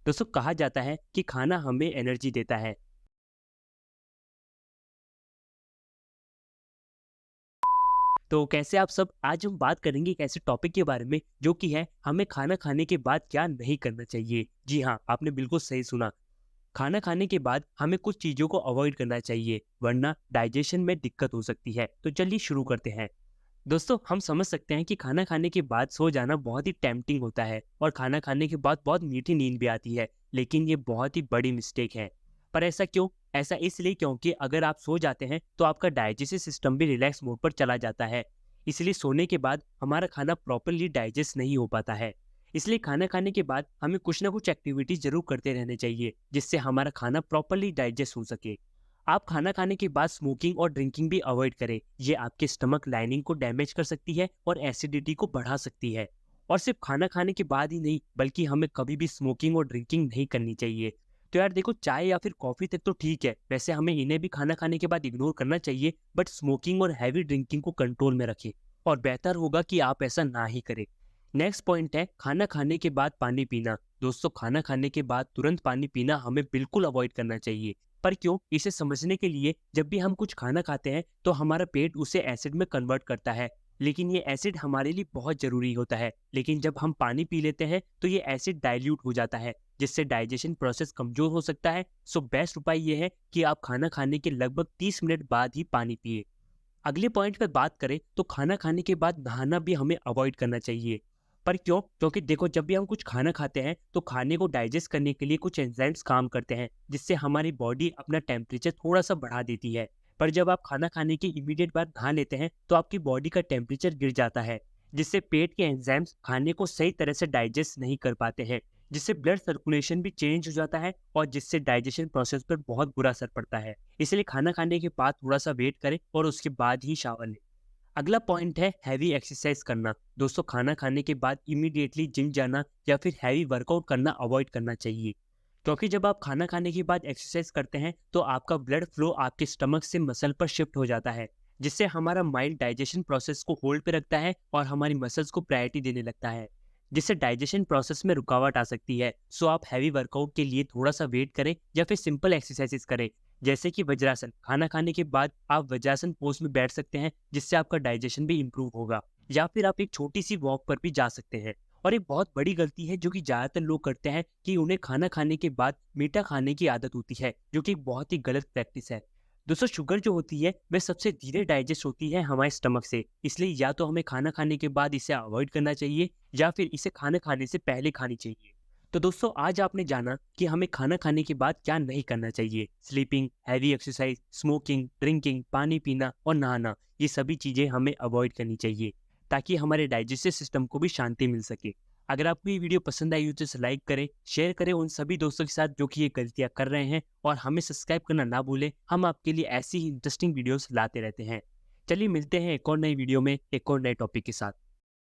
दोस्तों कहा जाता है कि खाना हमें एनर्जी देता है। तो कैसे आप सब, आज हम बात करेंगे एक ऐसे टॉपिक के बारे में जो कि है हमें खाना खाने के बाद क्या नहीं करना चाहिए। जी हाँ, आपने बिल्कुल सही सुना। खाना खाने के बाद हमें कुछ चीज़ों को अवॉइड करना चाहिए वरना डाइजेशन में दिक्कत हो सकती है। तो चलिए शुरू करते हैं। दोस्तों हम समझ सकते हैं कि खाना खाने के बाद सो जाना बहुत ही टेम्पटिंग होता है और खाना खाने के बाद बहुत मीठी नींद भी आती है, लेकिन ये बहुत ही बड़ी मिस्टेक है। पर ऐसा क्यों? ऐसा इसलिए क्योंकि अगर आप सो जाते हैं तो आपका डाइजेस्टिव सिस्टम भी रिलैक्स मोड पर चला जाता है। इसलिए सोने के बाद हमारा खाना प्रॉपरली डाइजेस्ट नहीं हो पाता है। इसलिए खाना खाने के बाद हमें कुछ ना कुछ एक्टिविटी जरूर करते रहने चाहिए जिससे हमारा खाना प्रॉपरली डाइजेस्ट हो सके। आप खाना खाने के बाद स्मोकिंग और ड्रिंकिंग भी अवॉइड करें। ये आपके स्टमक लाइनिंग को डैमेज कर सकती है और एसिडिटी को बढ़ा सकती है। और सिर्फ खाना खाने के बाद ही नहीं, बल्कि हमें कभी भी स्मोकिंग और ड्रिंकिंग नहीं करनी चाहिए। तो यार देखो, चाय या फिर कॉफी तक तो ठीक है, वैसे हमें इन्हें भी खाना खाने के बाद इग्नोर करना चाहिए, बट स्मोकिंग और हैवी ड्रिंकिंग को कंट्रोल में रखें। और बेहतर होगा कि आप ऐसा ना ही करें। नेक्स्ट पॉइंट है खाना खाने के बाद पानी पीना। दोस्तों खाना खाने के बाद तुरंत पानी पीना हमें बिल्कुल अवॉइड करना चाहिए। पर क्यों? इसे समझने के लिए, जब भी हम कुछ खाना खाते हैं तो हमारा पेट उसे एसिड में कन्वर्ट करता है। लेकिन ये एसिड हमारे लिए बहुत जरूरी होता है। लेकिन जब हम पानी पी लेते हैं तो ये एसिड डाइल्यूट हो जाता है, जिससे डाइजेशन प्रोसेस कमजोर हो सकता है। सो बेस्ट उपाय ये है कि आप खाना खाने के लगभग 30 मिनट बाद ही पानी पिए। अगले पॉइंट पर बात करें तो खाना खाने के बाद नहाना भी हमें अवॉइड करना चाहिए। पर क्यों? क्योंकि देखो, जब भी हम कुछ खाना खाते हैं तो खाने को डाइजेस्ट करने के लिए कुछ एंजाइम्स काम करते हैं, जिससे हमारी बॉडी अपना टेम्परेचर थोड़ा सा बढ़ा देती है। पर जब आप खाना खाने के इमीडिएट बाद नहा लेते हैं तो आपकी बॉडी का टेम्परेचर गिर जाता है, जिससे पेट के एंजाइम्स खाने को सही तरह से डाइजेस्ट नहीं कर पाते हैं, जिससे ब्लड सर्कुलेशन भी चेंज हो जाता है और जिससे डाइजेशन प्रोसेस पर बहुत बुरा असर पड़ता है। इसलिए खाना खाने के बाद थोड़ा सा वेट करें और उसके बाद ही शावर लें। अगला पॉइंट है हैवी एक्सरसाइज करना। दोस्तों खाना खाने के बाद इमीडिएटली जिम जाना या फिर हैवी वर्कआउट करना अवॉइड करना चाहिए। क्योंकि जब आप खाना खाने के बाद एक्सरसाइज करते हैं तो आपका ब्लड फ्लो आपके स्टमक से मसल पर शिफ्ट हो जाता है, जिससे हमारा माइंड डाइजेशन प्रोसेस को होल्ड पे रखता है और हमारी मसल्स को प्रायोरिटी देने लगता है, जिससे डाइजेशन प्रोसेस में रुकावट आ सकती है। सो आप हैवी वर्कआउट के लिए थोड़ा सा वेट करें या फिर सिंपल एक्सरसाइजेस करें, जैसे कि वज्रासन। खाना खाने के बाद आप वज्रासन पोज में बैठ सकते हैं, जिससे आपका डाइजेशन भी इंप्रूव होगा। या फिर आप एक छोटी सी वॉक पर भी जा सकते हैं। और एक बहुत बड़ी गलती है जो कि ज़्यादातर लोग करते हैं कि उन्हें खाना खाने के बाद मीठा खाने की आदत होती है, जो कि एक बहुत ही गलत प्रैक्टिस है। दोस्तों शुगर जो होती है वह सबसे धीरे डाइजेस्ट होती है हमारे स्टमक से, इसलिए या तो हमें खाना खाने के बाद इसे अवॉइड करना चाहिए या फिर इसे खाना खाने से पहले खानी चाहिए। तो दोस्तों आज आपने जाना कि हमें खाना खाने के बाद क्या नहीं करना चाहिए। Sleeping, heavy exercise, smoking, drinking, पानी पीना और नहाना, ये सभी चीज़ें हमें अवॉइड करनी चाहिए ताकि हमारे डाइजेस्टिव सिस्टम को भी शांति मिल सके। अगर आपको ये वीडियो पसंद आई हो तो इसे लाइक करें, शेयर करें उन सभी दोस्तों के साथ जो कि ये गलतियाँ कर रहे हैं, और हमें सब्सक्राइब करना ना भूलें। हम आपके लिए ऐसी ही इंटरेस्टिंग वीडियोस लाते रहते हैं। चलिए मिलते हैं एक और नई वीडियो में एक और नए टॉपिक के साथ।